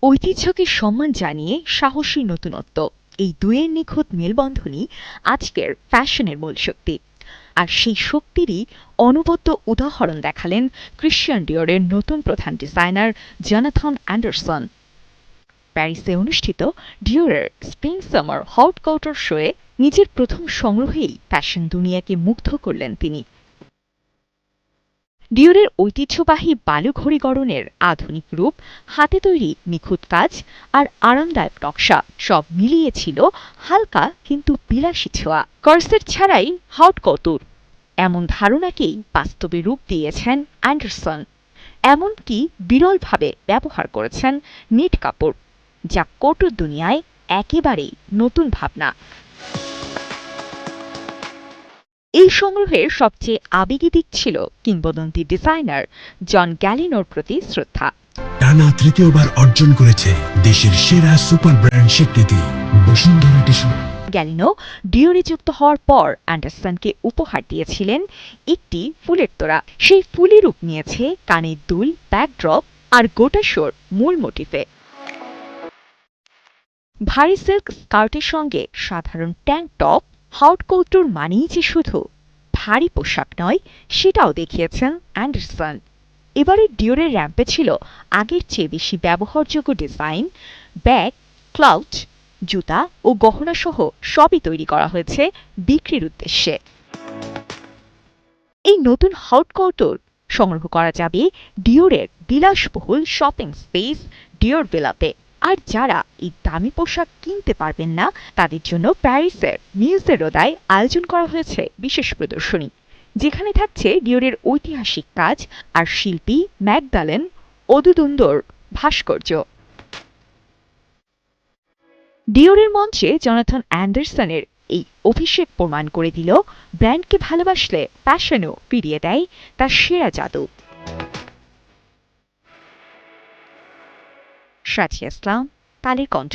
ঐতিহ্যকে সম্মান জানিয়ে সাহসী নতুনত্ব, এই দুয়ের নিখুঁত মেলবন্ধনই আজকের ফ্যাশনের মূল শক্তি। আর সেই শক্তিরই অনবদ্য উদাহরণ দেখালেন ক্রিশ্চিয়ান ডিওরের নতুন প্রধান ডিজাইনার জোনাথন অ্যান্ডারসন। প্যারিসে অনুষ্ঠিত ডিওরের স্প্রিং সামার হট কাউটার শোয়ে নিজের প্রথম সংগ্রহেই ফ্যাশন দুনিয়াকে মুগ্ধ করলেন তিনি। ডিওরের ঐতিহ্যবাহী বালুঘড়ি গড়নের আধুনিক রূপ, হাতে তৈরি নিখুঁত কাজ আর আরামদায়ক নকশা সব মিলিয়েছিল হালকা কিন্তু বিলাসী ছোঁয়া। কর্সেট ছাড়াই হট কৌতুর, এমন ধারণাকেই বাস্তবে রূপ দিয়েছেন অ্যান্ডারসন। এমনকি বিরলভাবে ব্যবহার করেছেন নিট কাপড়, যা কটুর দুনিয়ায় একেবারেই নতুন ভাবনা। এই সংগ্রহের সবচেয়ে আবেগী দিক ছিল কিংবদন্তি ডিজাইনার জন গ্যালিনোর প্রতি শ্রদ্ধা। টানা তৃতীয়বার অর্জন করেছে দেশের সেরা সুপার ব্র্যান্ড স্বীকৃতি বসুন্ধরা টিস্যু। গ্যালিনো ডিওরে যুক্ত হওয়ার পর অ্যান্ডারসনকে উপহার দিয়েছিলেন একটি ফুলের তোড়া। সেই ফুলই রূপ নিয়েছে কানের দুল, ব্যাকড্রপ আর গোটা শোর মূল মোটিফে। ভারী সিল্ক স্কার্টের সঙ্গে সাধারণ ট্যাঙ্ক টপ, হট কৌটুর মানেই যে শুধু ভারী পোশাক নয়, সেটাও দেখিয়েছেন অ্যান্ডারসন। এবারের ডিওরের র্যাম্পে ছিল আগের চেয়ে বেশি ব্যবহারযোগ্য ডিজাইন। ব্যাগ, ক্লাউচ, জুতা ও গহনা সহ সবই তৈরি করা হয়েছে বিক্রির উদ্দেশ্যে। এই নতুন হট কাউটুর সংগ্রহ করা যাবে ডিওরের বিলাসবহুল শপিং স্পেস ডিওর ভিলাতে। আর যারা এই দামি পোশাক কিনতে পারবেন না, তাদের জন্য প্যারিসের মিউজে রোদায় আয়োজন করা হয়েছে বিশেষ প্রদর্শনী, যেখানে থাকছে ডিওরের ঐতিহাসিক কাজ আর শিল্পী ম্যাগদালেন ওদুদুন্দোর ভাস্কর্য। ডিওরের মঞ্চে জোনাথন অ্যান্ডারসনের এই অভিষেক প্রমাণ করে দিল, ব্র্যান্ডকে ভালোবাসলে ফ্যাশনও ফিরিয়ে দেয় তার সেরা জাদু। সাথী ইসলাম, কালের কণ্ঠ।